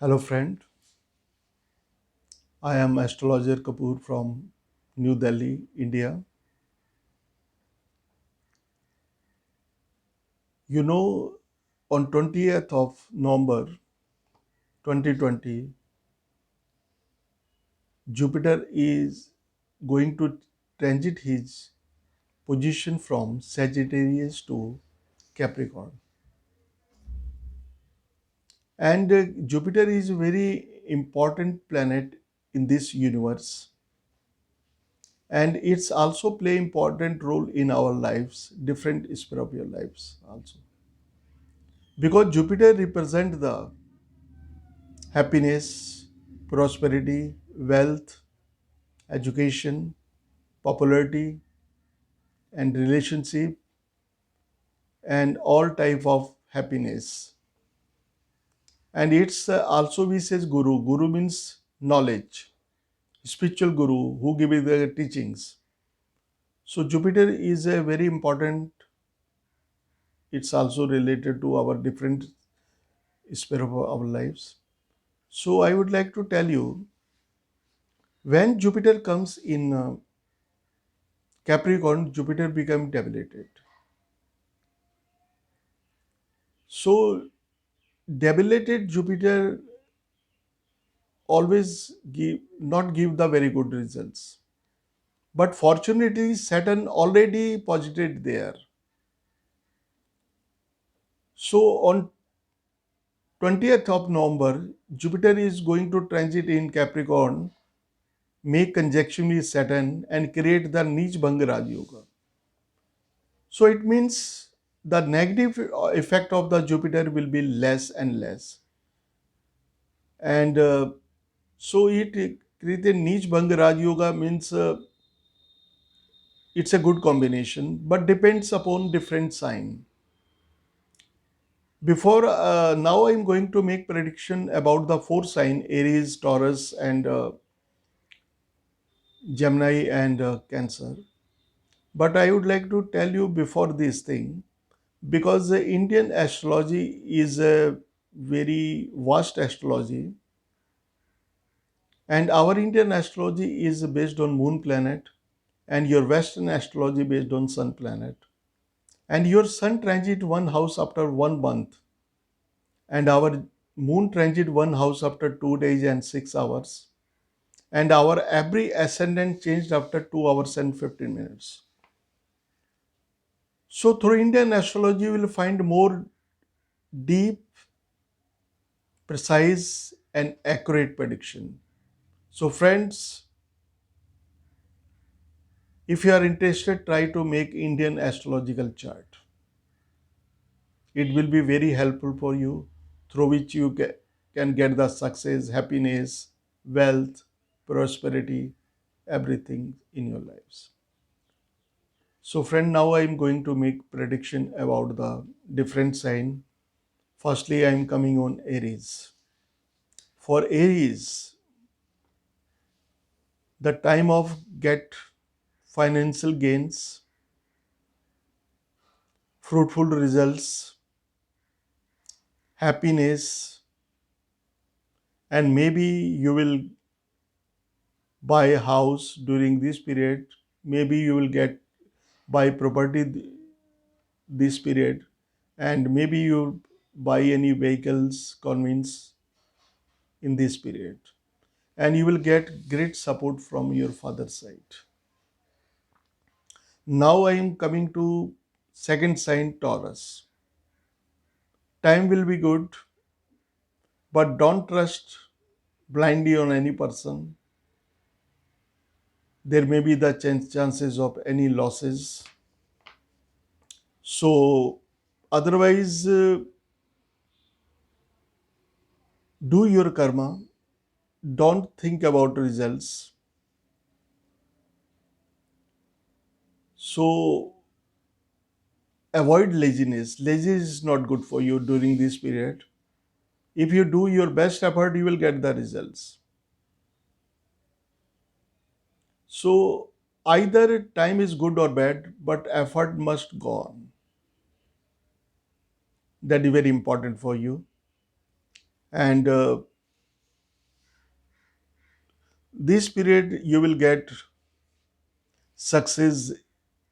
Hello, friend. I am astrologer Kapoor from New Delhi, India. You know, on 20th of November 2020, Jupiter is going to transit his position from Sagittarius to Capricorn. And Jupiter is a very important planet in this universe. And it's also play important role in our lives, different sphere of your lives also. Because Jupiter represents the happiness, prosperity, wealth, education, popularity, and relationship, and all type of happiness. And it's also we says guru. Guru means knowledge, spiritual guru who give you the teachings. So Jupiter is a very important. It's also related to our different sphere of our lives. So I would like to tell you when Jupiter comes in Capricorn, Jupiter become debilitated. So debilitated Jupiter always not give the very good results. But fortunately, Saturn already posited there. So on 20th of November, Jupiter is going to transit in Capricorn, make conjunction with Saturn, and create the Neech Bhanga Raj Yoga. So it means the negative effect of the Jupiter will be less and less. And so it created Neech Bhanga Raj Yoga means it's a good combination, but depends upon different sign. Before now, I'm going to make prediction about the four sign Aries, Taurus, and Gemini and Cancer. But I would like to tell you before this thing because the Indian astrology is a very vast astrology, and our Indian astrology is based on moon planet, and your Western astrology based on sun planet. And your sun transit one house after 1 month, and our moon transit one house after 2 days and 6 hours, and our every ascendant changed after 2 hours and 15 minutes. So through Indian astrology, you will find more deep, precise, and accurate prediction. So friends, if you are interested, try to make Indian astrological chart. It will be very helpful for you, through which you can get the success, happiness, wealth, prosperity, everything in your lives. So friend, now I am going to make prediction about the different sign. Firstly, I am coming on Aries. For Aries, the time of get financial gains, fruitful results, happiness, and maybe you will buy a house during this period. Maybe you will get buy property this period, and maybe you buy any vehicles convenience in this period, and you will get great support from your father's side. Now I am coming to second sign Taurus. Time will be good, but don't trust blindly on any person. There may be the chances of any losses. So otherwise, do your karma. Don't think about results. So avoid laziness. Laziness is not good for you during this period. If you do your best effort, you will get the results. So either time is good or bad, but effort must go on. That is very important for you. And This period you will get success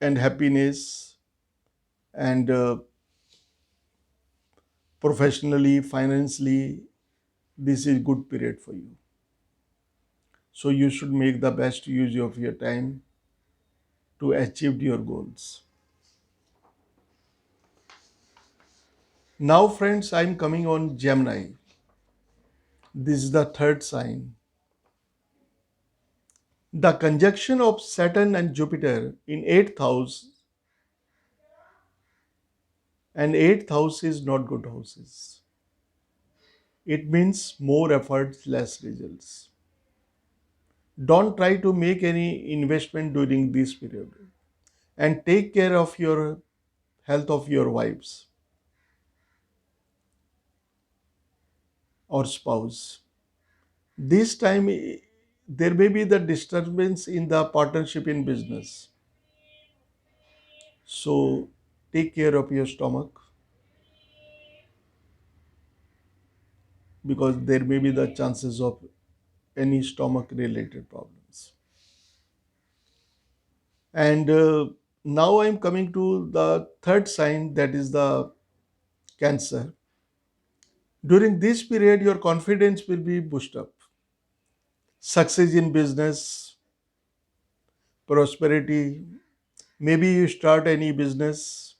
and happiness, and professionally, financially, this is good period for you. So you should make the best use of your time to achieve your goals. Now, friends, I'm coming on Gemini. This is the third sign. The conjunction of Saturn and Jupiter in eighth house, and eighth house is not good houses. It means more efforts, less results. Don't try to make any investment during this period, and take care of your health of your wives or spouse. This time there may be the disturbance in the partnership in business. So take care of your stomach, because there may be the chances of any stomach related problems. And now I'm coming to the third sign, that is the Cancer. During this period, your confidence will be boosted up. Success in business, prosperity, maybe you start any business,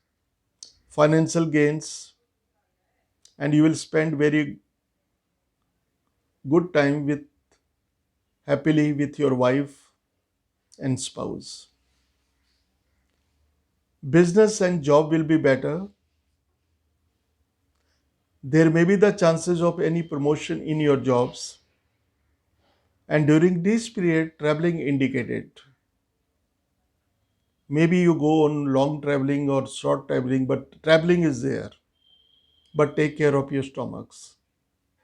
financial gains, and you will spend very good time with happily with your wife and spouse. Business and job will be better. There may be the chances of any promotion in your jobs, and during this period, traveling indicated. Maybe you go on long traveling or short traveling, but traveling is there. But take care of your stomachs.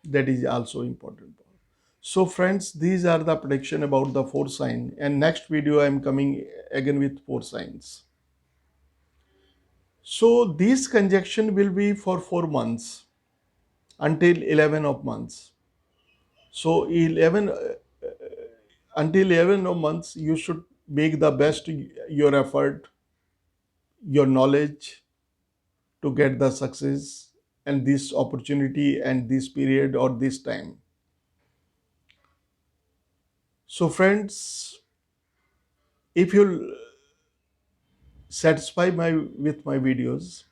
That is also important. So, friends, these are the prediction about the four sign. And next video, I am coming again with four signs. So, this conjunction will be for 4 months until 11 of months. So, 11 until 11 of months, you should make the best your effort, your knowledge to get the success and this opportunity and this period or this time. So, friends, if you satisfy my with my videos,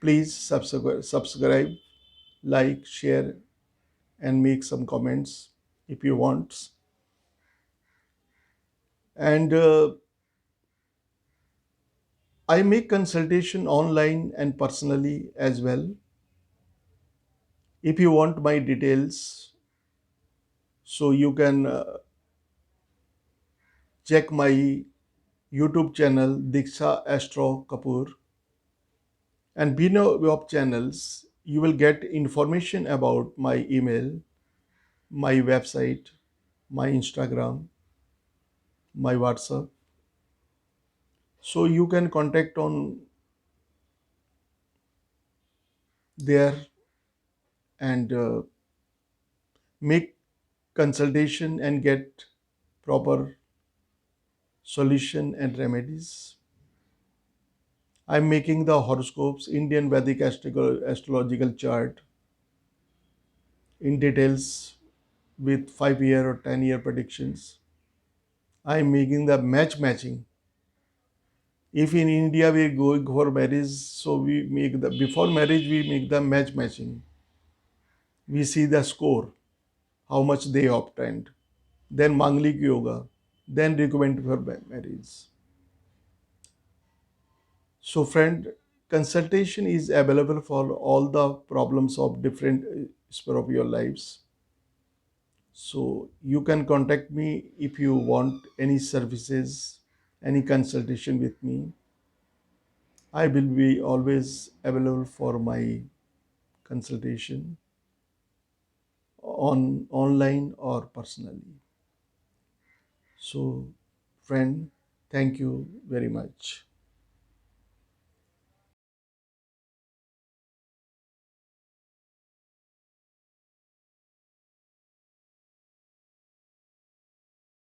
please subscribe, like, share, and make some comments if you want. And I make consultation online and personally as well. If you want my details, so you can check my YouTube channel Diksha Astro Kapoor, and below web channels you will get information about my email, my website, my Instagram, my WhatsApp. So you can contact on there and make consultation and get proper solution and remedies. I'm making the horoscopes, Indian Vedic astrological chart in details with 5 year or 10 year predictions. I'm making the matching. If in India we are going for marriage, so we make the before marriage we make the matching. We see the score, how much they obtained. Then Manglik Yoga, then recommend for marriage. So, friend, consultation is available for all the problems of different sphere of your lives. So, you can contact me if you want any services, any consultation with me. I will be always available for my consultation on online or personally. So, friend, thank you very much.